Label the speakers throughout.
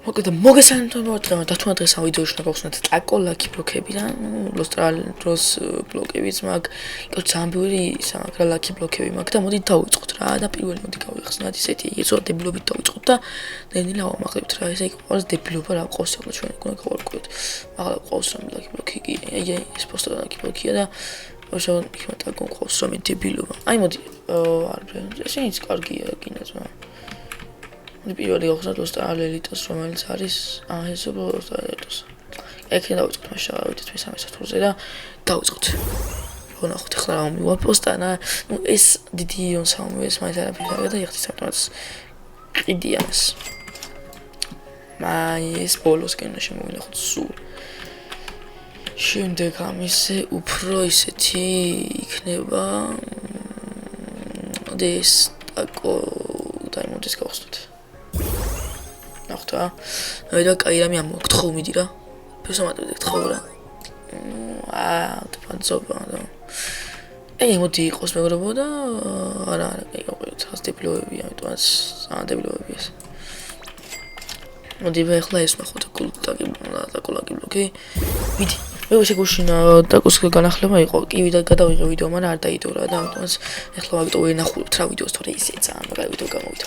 Speaker 1: მოგესალმებით და დღეს ამ ვიდეოში ნაგავხსნათ ტაკო ლაკი ბლოკები და ლოსტრალ დროს ბლოკებიც მაგ იყო ძალიან ბევრი საკრა ლაკი ბლოკები მაგ და მოდით დავიწყოთ რა და პირველი მოდი გავიხსნათ ისეთი ეზო დებილობით დავიწყოთ და ნენილა ვამახლებთ რა ესე იყო ყველაზე დებილობა რა ყავს ახლა ჩვენ უკვე გავარკვევთ ახლა ყავს რომ ლაკი ბლოკი კი აი ეს პოსტა ლაკი ბლოკია და უშო იქნება ტაკო ყავს რომ დებილობა აი მოდი არ ესეც კარგია კინოა პირველი გავხსნათ ლოსტრალ ელიტოს რომელიც არის ეს ლოსტრალ ელიტოს ეკენ დავიწყოთ მაშინ ავიდეთ მესამე სათურზე და დავიწყოთ ვნახოთ ახლა რა მივაპოსტა ნუ ეს დიდი ონსაუმი ეს მაინც არაფერია და ეხთვის ავტომატს ყიდიანს ეს ბოლოსკენ შემოვინახოთ სულ შემდეგ ამისე უფრო ისეთი იქნება ეს ტაკო დაიმონდეს გავხსნათ ნახთა და კაი რამე ამოგთხო მიდი რა ფესომატები გთხო რა თფანცობა და მოდი იყოს მეგობრებო და არა კაი გავყვეთ ხას დებილოები ამიტომაც დებილოები ეს მოდი ახლა ეს ნახოთ კულტაკი ბლოკი მიდი მე შეგუშინა ტაკოს განახლება იყო კი გადავიღე ვიდეო მაგრამ არ დაიდო რა და ამიტომაც ახლა ვაკტოვე ნახულობთ რა ვიდეოს თორე ისეც მაგარი ვიდეო გამოვიდა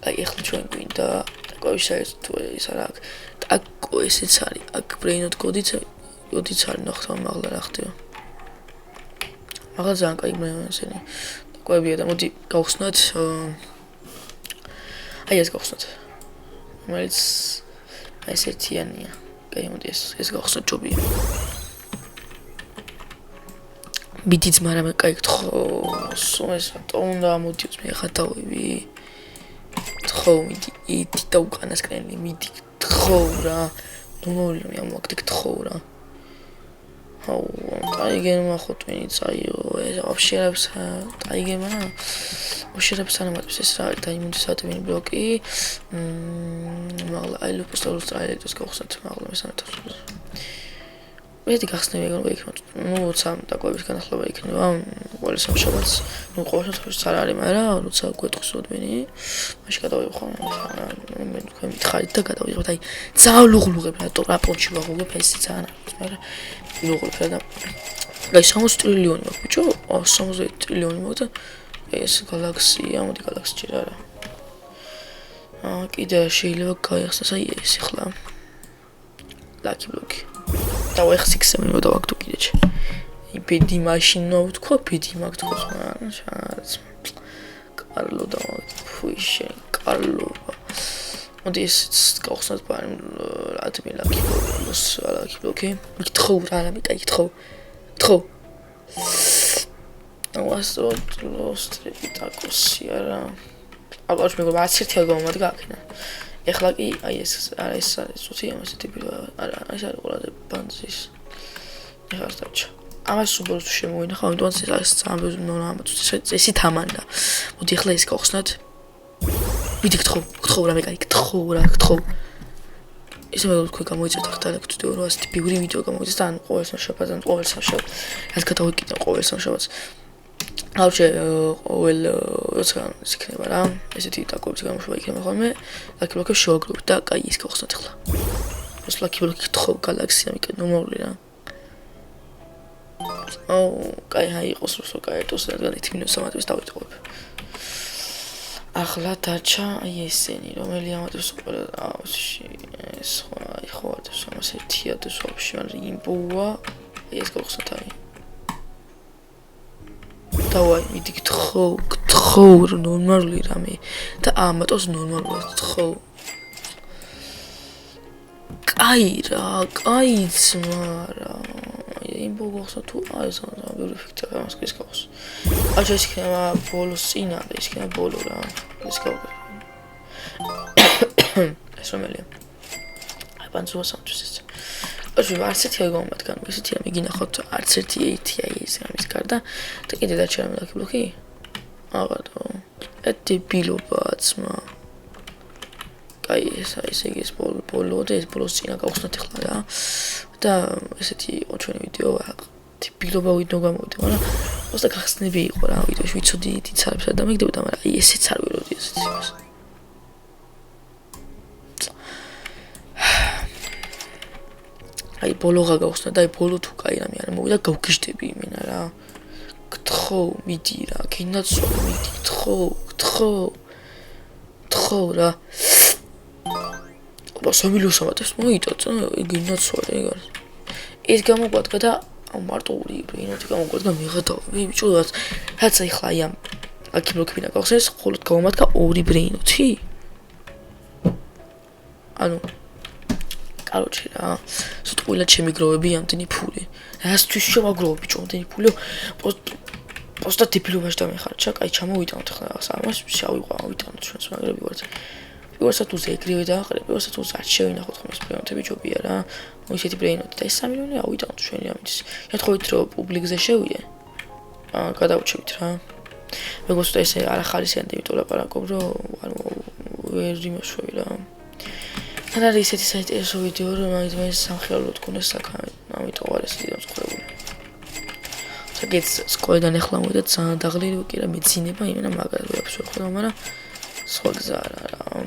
Speaker 1: აი ახლა ჩვენ გვინდა Qoyşayız tuvalet Taqo ესეც არის აქ ბრეინოდ კოდიც არის ნახტა მაღლა რა ხდება მაღლა ძალიან კაი ესენი ტაკოებია და მოდი გავხსნათ აი ეს გავხსნათ რომელიც ეს ერთიანია კაი მოდი ეს გავხსნათ ჯობია ბიტიც მაგრამ კაი გთხო სულ ეს რატომ და მოდი მე ხა დავივი ხო მიდი და უკანასკნელი მიდი გთხო რა ნორმალი მე ამოგდე გთხო რა აუ დაიგენ მახოტვინიც აიო ეს ოფშერებს დაიგენ რა ოფშერებს ანამატებს ეს რა დაიმონდის ადმინ ბლოკი მაღლა აი ლოპოსტალოს ტრაილეტოს გავხსნათ მაღლა მესამე თორს მე გახსნები ეგრე იქნება ნუ სამ ტაკოების განახლება იქნება ყოველ სამშაბათს ნუ ყოველ შემთხვევაში არ არის მაგრამ როცა გვეტყვის ოდვენი მაშინ გადავიღო მე თქვენ მითხარით და გადავიღოთ აი ძალიან ლუღლუღებ რა პონჩი ვაღუღებ ეს ძალიან არის მაგრამ ლუღლუღებ და აი 60 ტრილიონი მაქვს ბიჭო 60 ტრილიონი მაქვს და ეს გალაქსია მოდი გალაქსი ჯერ არა კიდე შეიძლება გაიხსნას აი ეს ახლა ლაკი ბლოკი და ვეხსიქსე მე მოდავაგდო კიდეჩ იბედი მაშინო ვთქვა ბედი მაგთქოს მაგრამ შანაც კარლო და ფუიშე კარლო მოდი ეს გავხსნათ ბარი ადმინ ლაკი ბლოკი მიგთხო რა მე კაი გთხო ავასო ლოსტრები ტაკოსია რა აბა მეგობრებო 10 გამომადგა აქედან ეხლა კი აი ეს არის ცოტა ამას ტიპი არა ეს არის ყველაზე ბანძის ეხლა დაჭა ამას უბრალოდ შემოვინახავ ამიტომ ეს არის ძალიან ბევრი ნორმალურად წესი თამანდა მოდი ეხლა ეს გავხსნათ მიდი გთხო რა მე კაი გთხო ისე მე თქვი გამოიწევთ ახლა ლექტვიდეო რა ასეთი ბევრი ვიდეო გამოიწევთ და ან ყოველ სამშაბათს რაც გადავიკიდე ყოველ სამშაბათს აუჩე ყოველ როცა იქნება რა ესეთი ტაკოების გამოშვება იქნება ხოლმე ლაკი ბლოკებს შევაგროვებთ და კაი ის გავხსნათ ახლა ეს ლაკი ბლოკი გთხო გალაქსია მიკე ნორმალური რა აუ კაი აი იყოს რუსო კაი ეტოს რადგან 10 ამატებს დავიტყობ ახლა დაჩა აი ესენი რომელი ამატებს ყველა ეს ხო არის ამას ერთია და სოფში მაგრამ იმბოა ეს გავხსნათ აი დავაი მიდი გთხო ნორმალური რამე და ამატოს ნორმალურად გთხო კაი რა კაი ძმარა იმბო გახსნა თუ აი ეს ბევრი ფიქრია ამას ის გახს აჩა ის იქნება ბოლოს წინა და ის იქნება ბოლო რა ეს გავგე ეს რომელია აი პანცუა სამთვის ეს aš arts ერთი გამომადგან ესეთი რამე გინახავთ არც ერთი ეს ამის გარდა და კიდე დაჩა რამე ლაკი ბლოკი აღარო დებილობაც მა კაი ეს ბოლო და ეს ბოლოს წინა გავხსნათ ახლა რა და ესეთი იყო ჩვენი ვიდეო დებილობა ვიდეო გამოვიდა მაგრამ უბრალოდ გახსნები იყო რა ვიდეოში ვიცოდი თიცარებს და მიგდებოდა მაგრამ აი ესეც არ ველოდი ესეც იმას აი ბოლოღა გავხსნა და აი ბოლო თუ კაი რამე არ მოვიდა გავგიჟდები იმენა რა გთხო მიდი რა გინაცვალე მიდი გთხო რა აბა სამილოსამათებს მოიტაცა გინაცვალე ეგარ ეს გამოგვადგა და მარტო ორი ბრინოთი გამოგვადგა მიღადავი ბიჭო რაც ახლა აი ამ აქ ბლოკებინა გავხსნეს ხოლოდ გამომადგა ორი ბრინოთი ანუ короче რა სიტყვილა ჩემი გროვები ამდენი ფული რასთვის შემაგროვე ბიჭო ამდენი ფულიო პოსტა დიპლომაში დამეხარჯა კაი ჩამოვიტანოთ ახლა ამას შავიყვა ავიტანოთ ჩვენს მაგრები ვართ პირველსად უზე ეგრევე დააყრე პირველსად უზე არ შევინახოთ ხომ ეს ბრეინოთები ჯობია რა ისეთი ბრეინოთი და ეს 3 მილიონი ავიტანოთ ჩვენი ამით შეთხოვით რომ პუბლიკზე შევიდე გადავუჩებით რა მეგონს და ესე არ ახალისიანდი იმიტომ ლაპარაკობ რომ ვერ იმაშვები რა ან არის ისეთი საინტერესო ვიდეო რომ მე სამხიალო თქონეს საქმე ამიტომ არ ესეთი დამწყრებული საკეთს სკოლიდან ახლა მოვიდა ძალიან დაღლილი კი რა მეცინება იმენა მაგარი ვაფშე ხო მაგრამ სხვა გზა რა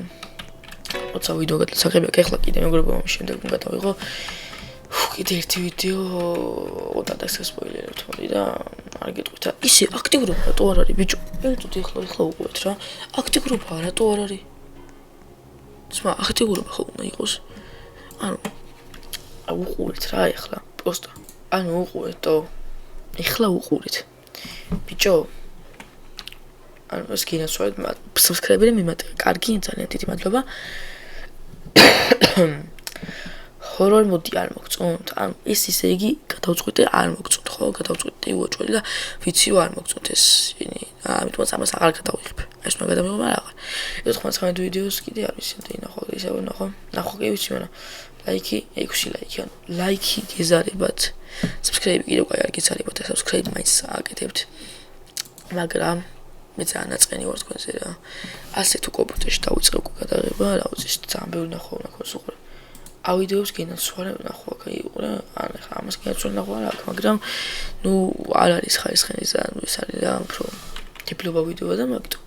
Speaker 1: ოცა ვიდეო გადასახები აქ ახლა კიდე მეგობრებო ამ შემდეგ უნდა დავიღო კიდე ერთი ვიდეო ოდადას სპოილერებ თორე და არ გეტყვით რა ისე აქტიურობა რატო არ არის ბიჭო ერთოდ ახლა უყურეთ რა აქტიურობა რატო არ არის ძმა აქტიურობა ხო უნდა იყოს ანუ უყურეთ რა ახლა პროსტა ანუ უყურეთო ახლა უყურეთ ბიჭო ანუ ეს გინაცვალეთ subscribe-ები მიმატე კარგი ძალიან დიდი მადლობა horror mode არ მოგწონთ ანუ ეს ისე იგი გადავწყვიტე არ მოგწონთ ხო გადავწყვიტე უოჭველი და ვიცი რომ არ მოგწონთ ეს ამიტომაც ამას აღარ გადავიღებ ეს მაგ ადამიანს მაგრამ აღარ ეს 99 ვიდეოს კიდე არის ისეთი ნახო ისე ნახო კი ვიცი მაგრამ ლაიქი 6 ლაიქი ანუ ლაიქი გეზარებათ subscribe კიდევ კაი არ გეცარებათ და subscribe მაინც აკეთებთ მაგრამ მე ძალიან ნაწყენი ვარ თქვენზე რა ასე თუ კომპიუტერში დავიწყებ გადაღება რა ვიცი ძალიან ბევრი ნახო სუყურე ავიდეოს გენაცვალე ნახო აქ იყო რა ან ხა ამას გენაცვალე ნახო რა აქ მაგრამ ნუ არ არის ხარისხენი და ნუ ეს არის რა უფრო დიპლომა ვიდეო და მაგიტო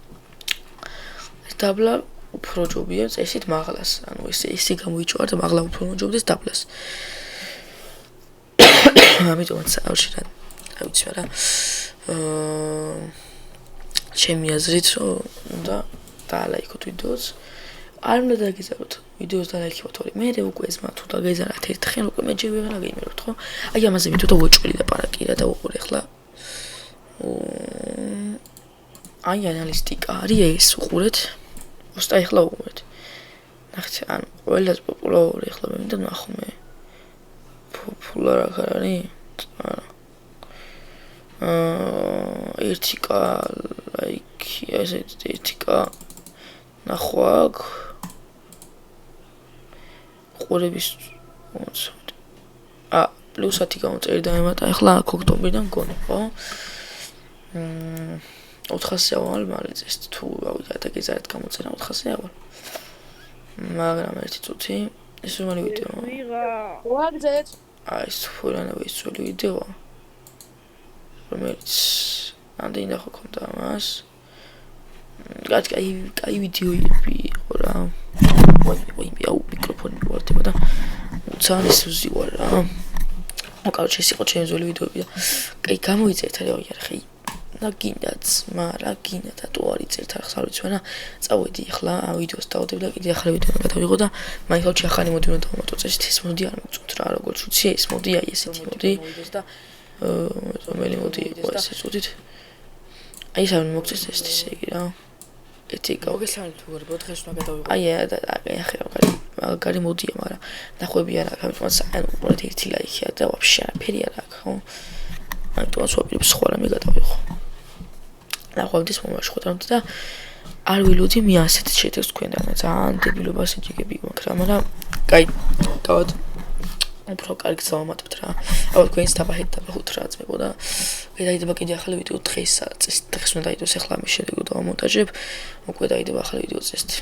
Speaker 1: ეს დაბლა უფრო ჯობია წესით მაღლას ანუ ესე გამოიჭვარ და მაღლა უფრო მოჯობდეს დაბლას ამიტომაც აუჩიდან არ ვიცი რა ჩემი აზრით რომ უნდა დაალაიქოთ ვიდეოს არ უნდა დაგიზაროთ ვიდეოს დაალაიქოთ თორე მე უკვე ეს თუ დაგეზარათ ერთხელ უკვე მე ჯერ ვეღარ აგიმეროთ ხო აი ამაზე მე თვითონ ვეჭველი და პარაკი რა და უყურე ახლა აი ანალისტიკა არის ეს უყურეთ უბრალოდ ახლა უყურეთ ნახეთ ანუ ყველაზე პოპულარული ახლა მე მინდა ნახო მე პოპულარი არ არის ერთიკა ლაიქი ესე ერთიკა ნახო აქ ყურების პლუს 10 გამოწერდა ემატა ახლა აქ ოქტომბრიდან გონი ხო 400 ავალ მალეწეს თუ ავიდა და გეზარეთ გამოწერა 400 ავალ მაგრამ ერთი წუთი ეს რომელი ვიდეო ვაგზეთ აი სფურანავი სული ვიდეო რომელიც ამდენი ნახო კონდა მას კაი ვიდეოები იყო რა ვაი აუ მიკროფონი მივარდება და ძალიან ისუზი ვარ რა короче ეს იყო ჩემი ძველი ვიდეოები და კაი გამოიწერთ რა ხე და გინდაც მარა გინდა და თუ არ იწერთ ახლა არ ვიცი რა წავედი ახლა ვიდეოს დავდებ და კიდე ახალი ვიდეო გადავიღო და მაინც ახალი მოდი უნდა დავამატო წესი ეს მოდი არ მოგწონთ რა როგორც ვიცი ეს მოდი აი ესეთი მოდი და რომელი მოდი იყო ესე წუთით აი ეს არ მოგწეს ეს ისე იგი რა ეთიკა მოგესალმებით უგორებო დღეს უნდა გადავიღო აი ახლა მაგარი მოდია მაგრამ ნახვები არ აქვს ამიტომაც ანუ უყურეთ ერთი ლაიქია და ვაფშე არაფერი არ აქვს ხო ამიტომაც ვაპირებ სხვა რამე გადავიღო ნახვებდის მომაშხოთამდე და არ ვილოდი მე ასეთ შედეგს თქვენთან ძალიან დებილობას ეჭიგები მაგრამ კაი დავად უფრო კარგი დავამატებთ რა ალბათ თქვენს დაბაჰეთ დაბაჰოთ რა ძმებო და გადაიდება კიდე ახალი ვიდეო დღეს უნდა დაიდოს ახლა მე შედეგო დავამონტაჟებ უკვე დაიდება ახალი ვიდეო წესით